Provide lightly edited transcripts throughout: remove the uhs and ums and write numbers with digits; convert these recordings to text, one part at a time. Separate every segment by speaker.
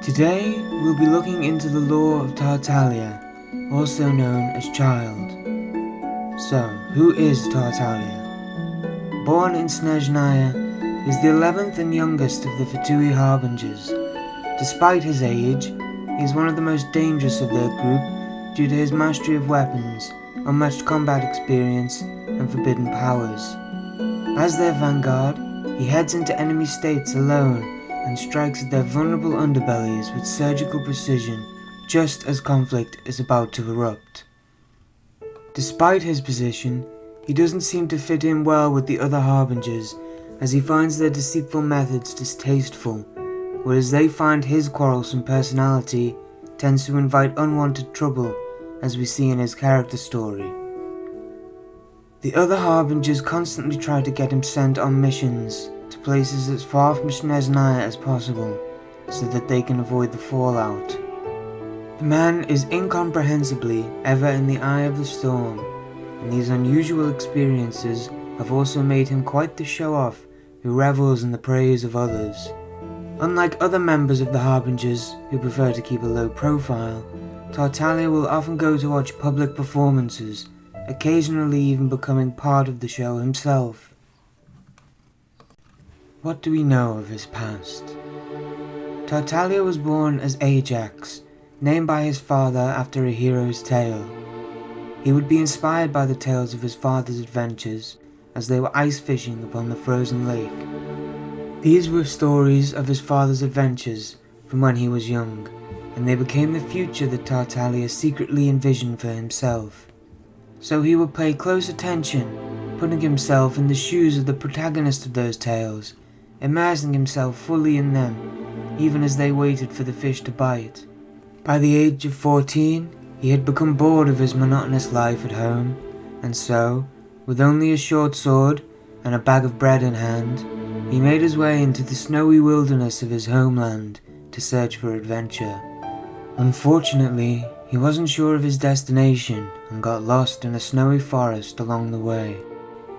Speaker 1: Today we'll be looking into the lore of Tartaglia, also known as Childe. So, who is Tartaglia? Born in Snezhnaya, he is the 11th and youngest of the Fatui Harbingers. Despite his age, he is one of the most dangerous of their group due to his mastery of weapons, unmatched combat experience, and forbidden powers. As their vanguard, he heads into enemy states alone and strikes at their vulnerable underbellies with surgical precision just as conflict is about to erupt. Despite his position, he doesn't seem to fit in well with the other Harbingers, as he finds their deceitful methods distasteful, whereas they find his quarrelsome personality tends to invite unwanted trouble, as we see in his character story. The other Harbingers constantly try to get him sent on missions to places as far from Snezhnaya as possible, so that they can avoid the fallout. The man is incomprehensibly ever in the eye of the storm, and these unusual experiences have also made him quite the show-off who revels in the praise of others. Unlike other members of the Harbingers who prefer to keep a low profile, Tartaglia will often go to watch public performances, occasionally even becoming part of the show himself. What do we know of his past? Tartaglia was born as Ajax, named by his father after a hero's tale. He would be inspired by the tales of his father's adventures as they were ice fishing upon the frozen lake. These were stories of his father's adventures from when he was young, and they became the future that Tartaglia secretly envisioned for himself. So he would pay close attention, putting himself in the shoes of the protagonist of those tales, immersing himself fully in them, even as they waited for the fish to bite. By the age of 14, he had become bored of his monotonous life at home, and so, with only a short sword and a bag of bread in hand, he made his way into the snowy wilderness of his homeland to search for adventure. Unfortunately, he wasn't sure of his destination and got lost in a snowy forest along the way.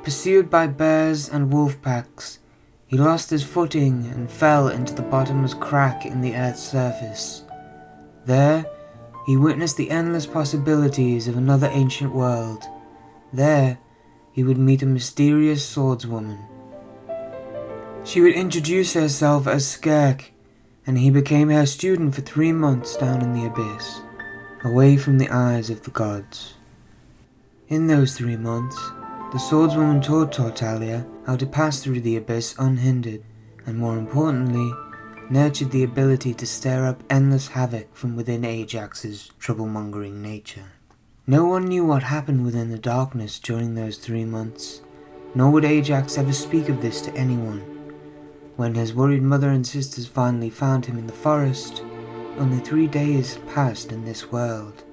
Speaker 1: Pursued by bears and wolf packs, he lost his footing and fell into the bottomless crack in the earth's surface. There, he witnessed the endless possibilities of another ancient world. There, he would meet a mysterious swordswoman. She would introduce herself as Skirk, and he became her student for 3 months down in the abyss, away from the eyes of the gods. In those 3 months, the swordswoman taught Tartaglia how to pass through the abyss unhindered, and more importantly, nurtured the ability to stir up endless havoc from within Ajax's trouble-mongering nature. No one knew what happened within the darkness during those 3 months, nor would Ajax ever speak of this to anyone. When his worried mother and sisters finally found him in the forest, only 3 days had passed in this world.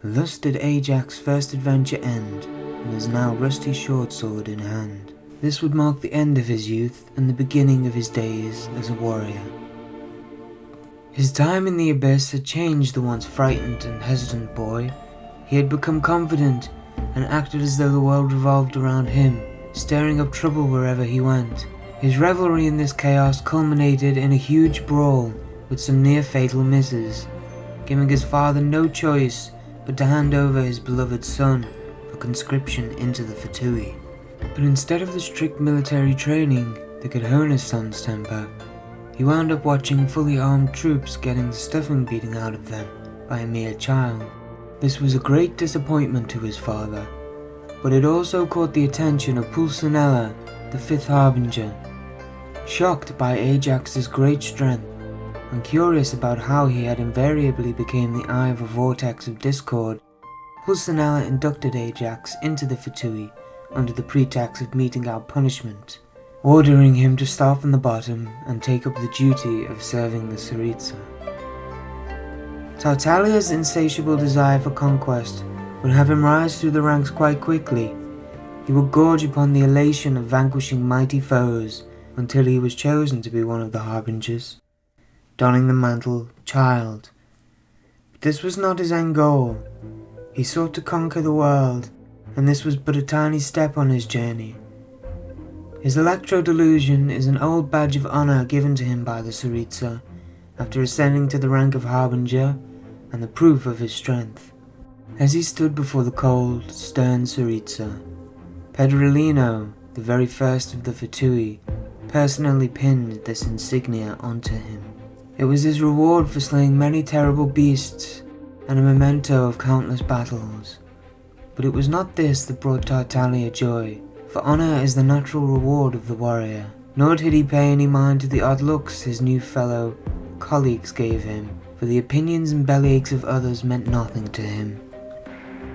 Speaker 1: Thus did Ajax's first adventure end, and his now rusty short sword in hand. This would mark the end of his youth and the beginning of his days as a warrior. His time in the abyss had changed the once frightened and hesitant boy. He had become confident and acted as though the world revolved around him, stirring up trouble wherever he went. His revelry in this chaos culminated in a huge brawl with some near-fatal misses, giving his father no choice but to hand over his beloved son for conscription into the Fatui. But instead of the strict military training that could hone his son's temper, he wound up watching fully armed troops getting the stuffing beaten out of them by a mere child. This was a great disappointment to his father, but it also caught the attention of Pulcinella, the 5th Harbinger. Shocked by Ajax's great strength, and curious about how he had invariably become the eye of a vortex of discord, Pulcinella inducted Ajax into the Fatui under the pretext of meting out punishment, ordering him to start from the bottom and take up the duty of serving the Tsaritsa. Tartaglia's insatiable desire for conquest would have him rise through the ranks quite quickly. He would gorge upon the elation of vanquishing mighty foes until he was chosen to be one of the Harbingers, donning the mantle Childe. But this was not his end goal. He sought to conquer the world, and this was but a tiny step on his journey. His electro-delusion is an old badge of honor given to him by the Tsaritsa after ascending to the rank of Harbinger, and the proof of his strength. As he stood before the cold, stern Tsaritsa, Pedrolino, the very first of the Fatui, personally pinned this insignia onto him. It was his reward for slaying many terrible beasts and a memento of countless battles. But it was not this that brought Tartaglia joy, for honor is the natural reward of the warrior. Nor did he pay any mind to the odd looks his new fellow colleagues gave him, for the opinions and bellyaches of others meant nothing to him.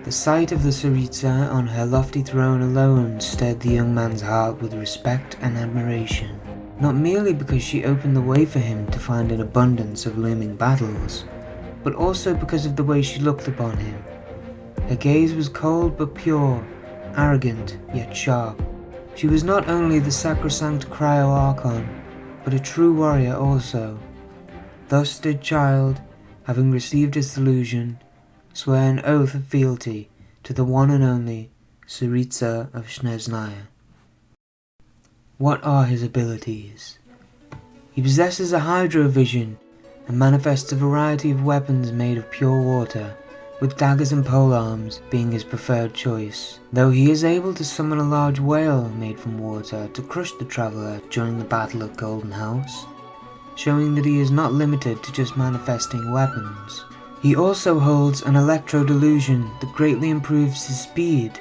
Speaker 1: The sight of the Tsaritsa on her lofty throne alone stirred the young man's heart with respect and admiration, not merely because she opened the way for him to find an abundance of looming battles, but also because of the way she looked upon him. Her gaze was cold but pure, arrogant yet sharp. She was not only the sacrosanct cryo-archon, but a true warrior also. Thus did Childe, having received his delusion, swear an oath of fealty to the one and only Tsaritsa of Snezhnaya. What are his abilities? He possesses a hydrovision and manifests a variety of weapons made of pure water, with daggers and polearms being his preferred choice, though he is able to summon a large whale made from water to crush the traveller during the battle at Golden House, showing that he is not limited to just manifesting weapons. He also holds an electro-delusion that greatly improves his speed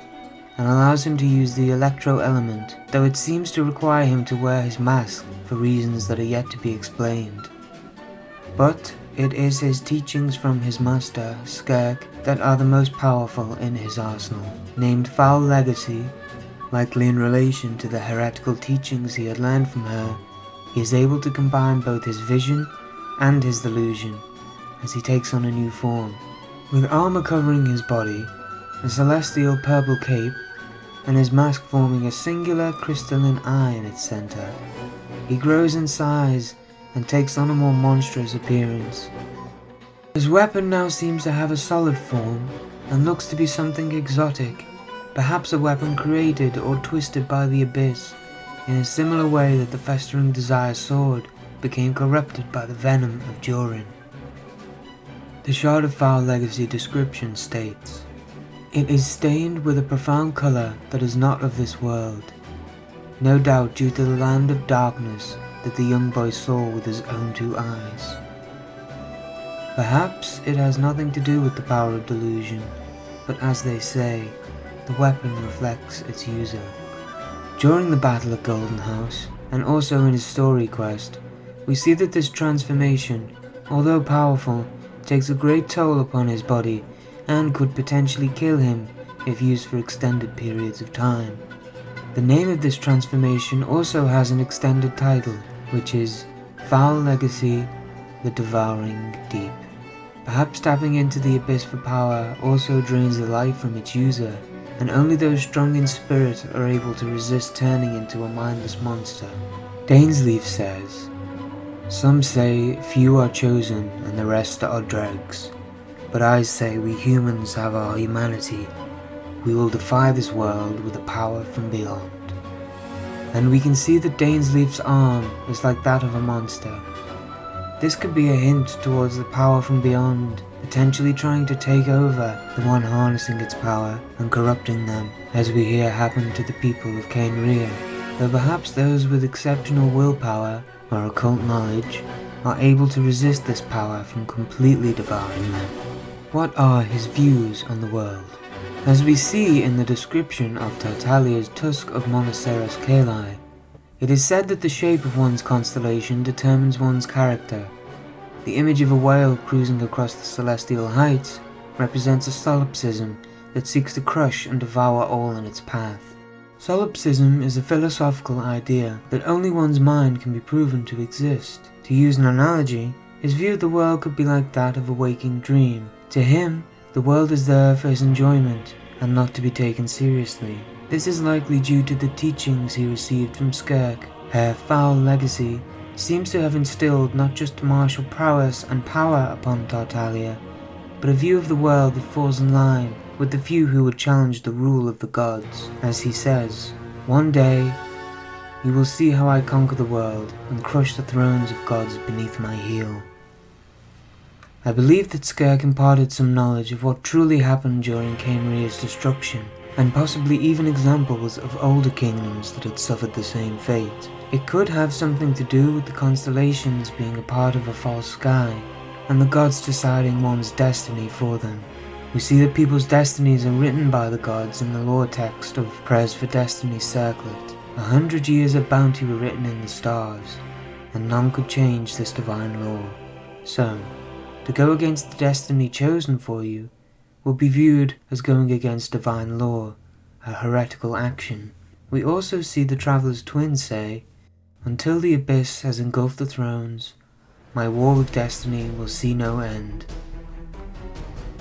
Speaker 1: and allows him to use the electro element, though it seems to require him to wear his mask for reasons that are yet to be explained. But it is his teachings from his master, Skirk, that are the most powerful in his arsenal. Named Foul Legacy, likely in relation to the heretical teachings he had learned from her, he is able to combine both his vision and his delusion as he takes on a new form. With armor covering his body, a celestial purple cape, and his mask forming a singular crystalline eye in its center, he grows in size and takes on a more monstrous appearance. His weapon now seems to have a solid form and looks to be something exotic, perhaps a weapon created or twisted by the abyss, in a similar way that the festering desire sword became corrupted by the venom of Durin. The Shard of Foul Legacy description states, "It is stained with a profound colour that is not of this world, no doubt due to the land of darkness that the young boy saw with his own two eyes." Perhaps it has nothing to do with the power of delusion, but as they say, the weapon reflects its user. During the battle at Golden House, and also in his story quest, we see that this transformation, although powerful, takes a great toll upon his body and could potentially kill him if used for extended periods of time. The name of this transformation also has an extended title, which is Foul Legacy, the Devouring Deep. Perhaps tapping into the abyss for power also drains the life from its user, and only those strong in spirit are able to resist turning into a mindless monster. Dainsleif says, "Some say few are chosen and the rest are dregs, but I say we humans have our humanity. We will defy this world with a power from beyond." And we can see that Dainsleif's arm is like that of a monster. This could be a hint towards the power from beyond, potentially trying to take over the one harnessing its power and corrupting them, as we hear happened to the people of Cainria, though perhaps those with exceptional willpower or occult knowledge are able to resist this power from completely devouring them. What are his views on the world? As we see in the description of Tartaglia's Tusk of Monoceros Caeli, it is said that the shape of one's constellation determines one's character. The image of a whale cruising across the celestial heights represents a solipsism that seeks to crush and devour all in its path. Solipsism is a philosophical idea that only one's mind can be proven to exist. To use an analogy, his view of the world could be like that of a waking dream. To him, the world is there for his enjoyment and not to be taken seriously. This is likely due to the teachings he received from Skirk. Her foul legacy seems to have instilled not just martial prowess and power upon Tartaglia, but a view of the world that falls in line with the few who would challenge the rule of the gods. As he says, "One day, You will see how I conquer the world and crush the thrones of gods beneath my heel. I believe that Skirk imparted some knowledge of what truly happened during Khaenri'ah's destruction, and possibly even examples of older kingdoms that had suffered the same fate. It could have something to do with the constellations being a part of a false sky, and the gods deciding one's destiny for them. We see that people's destinies are written by the gods in the lore text of Prayers for Destiny Circlet. 100 years of bounty were written in the stars, and none could change this divine law. So, to go against the destiny chosen for you will be viewed as going against divine law, a heretical action. We also see the Traveller's twin say, "Until the abyss has engulfed the thrones, my war with destiny will see no end."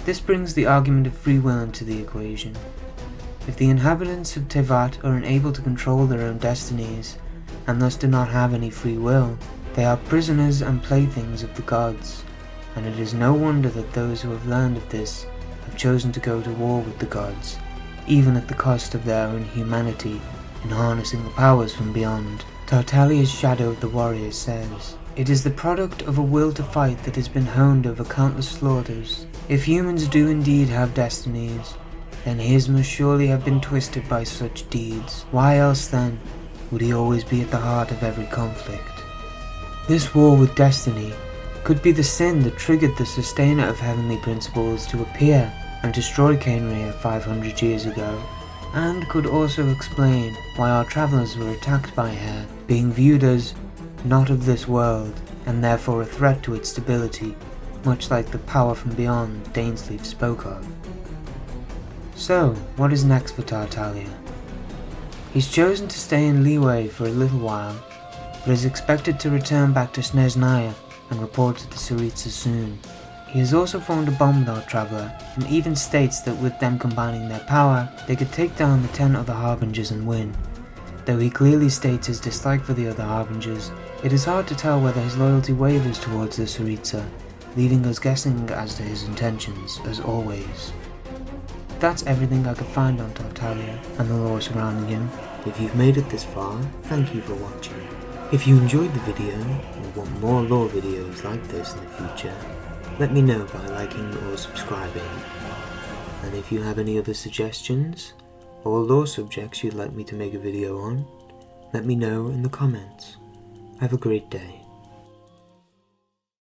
Speaker 1: This brings the argument of free will into the equation. If the inhabitants of Tevat are unable to control their own destinies, and thus do not have any free will, they are prisoners and playthings of the gods, and it is no wonder that those who have learned of this have chosen to go to war with the gods, even at the cost of their own humanity in harnessing the powers from beyond. Tartaglia's Shadow of the Warrior says, "It is the product of a will to fight that has been honed over countless slaughters. If humans do indeed have destinies, then his must surely have been twisted by such deeds. Why else then would he always be at the heart of every conflict?" This war with destiny could be the sin that triggered the sustainer of heavenly principles to appear and destroy Khaenri'ah 500 years ago, and could also explain why our travellers were attacked by her, being viewed as not of this world, and therefore a threat to its stability, much like the power from beyond Dainsleif spoke of. So, what is next for Tartaglia? He's chosen to stay in Liyue for a little while, but is expected to return back to Snezhnaya and report to the Tsaritsa soon. He has also formed a bond with our traveller, and even states that with them combining their power, they could take down the 10 other Harbingers and win. Though he clearly states his dislike for the other Harbingers, it is hard to tell whether his loyalty wavers towards the Tsaritsa, leaving us guessing as to his intentions, as always. That's everything I could find on Tartaglia and the lore surrounding him.
Speaker 2: If you've made it this far, thank you for watching. If you enjoyed the video or want more lore videos like this in the future, let me know by liking or subscribing. And if you have any other suggestions or lore subjects you'd like me to make a video on, let me know in the comments. Have a great day.